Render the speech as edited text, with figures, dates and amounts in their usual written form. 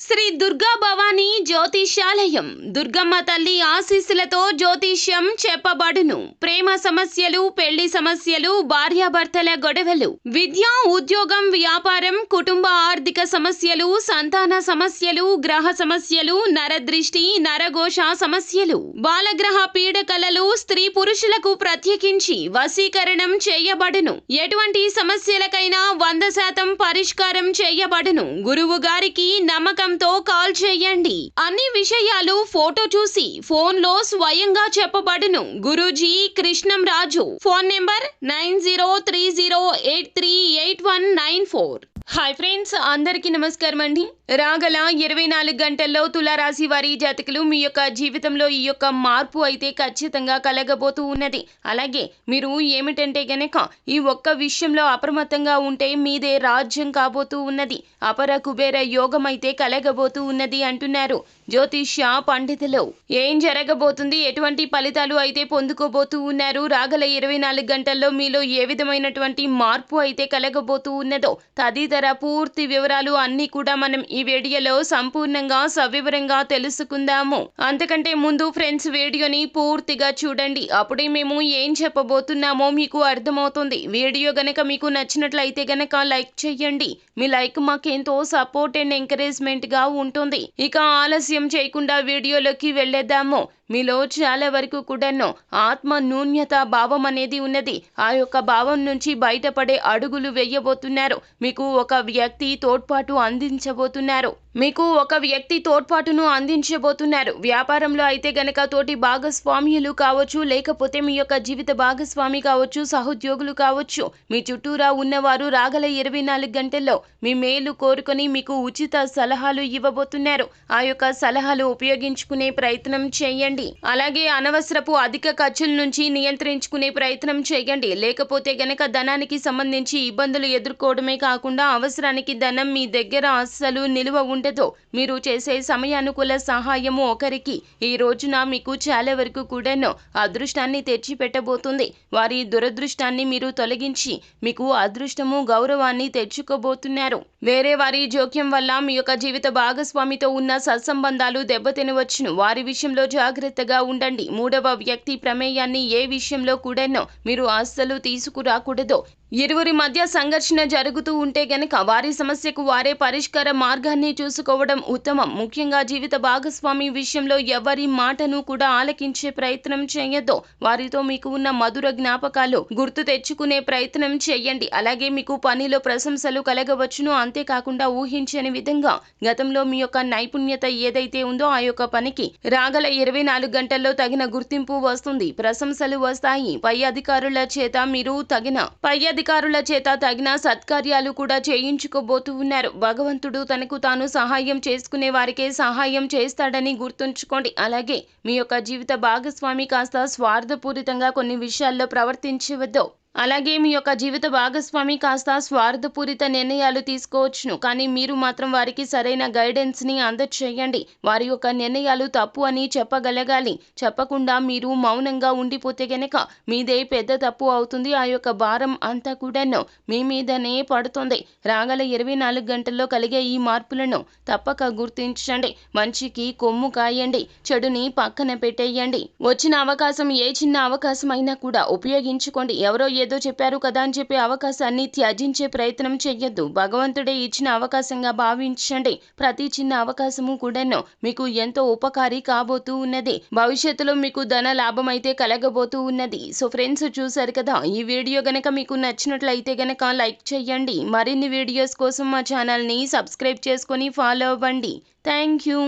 శ్రీ దుర్గా భవానీ జ్యోతిష్యాలయం దుర్గమ్మ తల్లి ఆశీస్సులతో జ్యోతిష్యం చెప్పబడును. ప్రేమ సమస్యలు, పెళ్లి సమస్యలు, భార్యాభర్తల గొడవలు, విద్య, ఉద్యోగం, వ్యాపారం, కుటుంబ ఆర్థిక సమస్యలు, సంతాన సమస్యలు, గ్రహ సమస్యలు, నరదృష్టి, నరఘోష సమస్యలు, బాలగ్రహ పీడకలలు, స్త్రీ పురుషులకు ప్రత్యేకించి వశీకరణం చేయబడును. ఎటువంటి సమస్యలకైనా 100% పరిష్కారం చేయబడును. గురువు గారికి నమ్మకం తో కాల్ చేయండి. అన్ని విషయాలు ఫోటో చూసి ఫోన్ లో స్వయంగా చెప్పబడును. Guruji Krishnam Raju. Phone number 9030838194. Hi friends, అందరికీ నమస్కారం అండి. రాగల 24 గంటల్లో తులారాశి వారి జాతకులు మీ యొక్క జీవితంలో ఈ యొక్క మార్పు అయితే ఖచ్చితంగా కలగబోతూ ఉన్నది. అలాగే మీరు ఏమిటంటే గనక ఈ ఒక్క విషయంలో అప్రమత్తంగా ఉంటే మీదే రాజ్యం కాబోతూ ఉన్నది. అపర కుబేర యోగం అయితే కలగబోతూ ఉన్నది అంటున్నారు జ్యోతిష్య పండితులు. ఏం జరగబోతుంది, ఎటువంటి ఫలితాలు అయితే పొందుకోబోతూ ఉన్నారు, రాగల 24 గంటల్లో మీలో ఏ విధమైనటువంటి మార్పు అయితే కలగబోతూ ఉన్నదో తదితర పూర్తి వివరాలు అన్ని కూడా మనం ఈ వీడియోలో సంపూర్ణంగా సవివరంగా తెలుసుకుందాము. అంతకంటే ముందు ఫ్రెండ్స్, వీడియోని పూర్తిగా చూడండి. అప్పుడే మేము ఏం చెప్పబోతున్నామో మీకు అర్థమవుతుంది. వీడియో గనక మీకు నచ్చినట్లయితే గనక లైక్ చేయండి. మీ లైక్ మాకెంతో సపోర్ట్ అండ్ ఎంకరేజ్మెంట్ గా ఉంటుంది. ఇక ఆలస్యం చేయకుండా వీడియోలోకి వెళ్ళేద్దాము. మీలో చాలా వరకు కూడాను ఆత్మ న్యూన్యత భావం అనేది ఉన్నది. ఆ యొక్క భావం నుంచి బయటపడే అడుగులు వేయబోతున్నారు. మీకు ఒక వ్యక్తి తోడ్పాటును అందించబోతున్నారు. వ్యాపారంలో అయితే గనక తోటి భాగస్వామ్యులు కావచ్చు, లేకపోతే మీ యొక్క జీవిత భాగస్వామి కావచ్చు, సహోద్యోగులు కావచ్చు, మీ చుట్టూరా ఉన్నవారు రాగల 24 గంటల్లో మీ మేలు కోరుకొని మీకు ఉచిత సలహాలు ఇవ్వబోతున్నారు. ఆ యొక్క సలహాలు ఉపయోగించుకునే ప్రయత్నం చేయండి. అలాగే అనవసరపు అధిక ఖర్చుల నుంచి నియంత్రించుకునే ప్రయత్నం చేయండి. లేకపోతే గనక ధనానికి సంబంధించి ఇబ్బందులు ఎదుర్కోవడమే కాకుండా అవసరానికి ధనం మీ దగ్గర అస్సలు నిలువ ఉండదు. మీరు చేసే సమయానుకూల సహాయము ఒకరికి ఈ రోజున మీకు చాలా వరకు కూడాను అదృష్టాన్ని తెచ్చిపెట్టబోతుంది. వారి దురదృష్టాన్ని మీరు తొలగించి మీకు అదృష్టము, గౌరవాన్ని తెచ్చుకోబోతున్నారు. వేరే వారి జోక్యం వల్ల మీ యొక్క జీవిత భాగస్వామితో ఉన్న సత్సంబంధాలు దెబ్బతినవచ్చును. వారి విషయంలో జాగ్రత్తగా ఉండండి. మూడవ వ్యక్తి ప్రమేయాన్ని ఏ విషయంలో కూడాను మీరు అస్సలు తీసుకురాకూడదు. ఇరువురి మధ్య సంఘర్షణ జరుగుతూ ఉంటే గనక వారి సమస్యకు వారే పరిష్కార మార్గాన్ని చూసుకోవడం ఉత్తమం. ముఖ్యంగా జీవిత భాగస్వామి విషయంలో ఎవరి మాటను కూడా ఆలకించే ప్రయత్నం చేయొద్దు. వారితో మీకు ఉన్న మధుర జ్ఞాపకాలు గుర్తు తెచ్చుకునే ప్రయత్నం చేయండి. అలాగే మీకు పనిలో ప్రశంసలు కలగవచ్చును. అంతేకాకుండా ఊహించని విధంగా గతంలో మీ యొక్క నైపుణ్యత ఏదైతే ఉందో ఆ యొక్క పనికి రాగల 24 గంటల్లో తగిన గుర్తింపు వస్తుంది. ప్రశంసలు వస్తాయి. పై అధికారుల చేత తగిన సత్కార్యాలు కూడా చేయించుకోబోతూ ఉన్నారు. భగవంతుడు తనకు తాను సహాయం చేసుకునే వారికే సహాయం చేస్తాడని గుర్తుంచుకోండి. అలాగే మీ యొక్క జీవిత భాగస్వామి కాస్త స్వార్థపూరితంగా కొన్ని విషయాల్లో ప్రవర్తించవద్దు. స్వార్థపూరిత నిర్ణయాలు తీసుకోవచ్చును. కానీ మీరు మాత్రం వారికి సరైన గైడెన్స్ ని అందచేయండి. వారి యొక్క నిర్ణయాలు తప్పు అని చెప్పగలగాలి. చెప్పకుండా మీరు మౌనంగా ఉండిపోతే గనక మీదే పెద్ద తప్పు అవుతుంది. ఆ యొక్క భారం అంతా కూడాను మీ మీదనే పడుతుంది. రాగల 24 గంటల్లో కలిగే ఈ మార్పులను తప్పక గుర్తించండి. మంచికి కొమ్ము కాయండి, చెడుని పక్కన పెట్టేయండి. వచ్చిన అవకాశం ఏ చిన్న అవకాశం అయినా కూడా ఉపయోగించుకోండి. ఎవరో ఏదో చెప్పారు కదా అని చెప్పి అవకాశాన్ని త్యజించే ప్రయత్నం చెయ్యొద్దు. భగవంతుడే ఇచ్చిన అవకాశంగా భావించండి. ప్రతి చిన్న అవకాశము కూడాను మీకు ఎంతో ఉపకారి కాబోతూ ఉన్నది. భవిష్యత్తులో మీకు ధన లాభం అయితే కలగబోతూ ఉన్నది. సో ఫ్రెండ్స్, చూసారు కదా, ఈ వీడియో గనక మీకు నచ్చినట్లయితే గనక లైక్ చేయండి. మరిన్ని వీడియోస్ కోసం మా ఛానల్ ని సబ్స్క్రైబ్ చేసుకొని ఫాలో అవ్వండి. Thank you.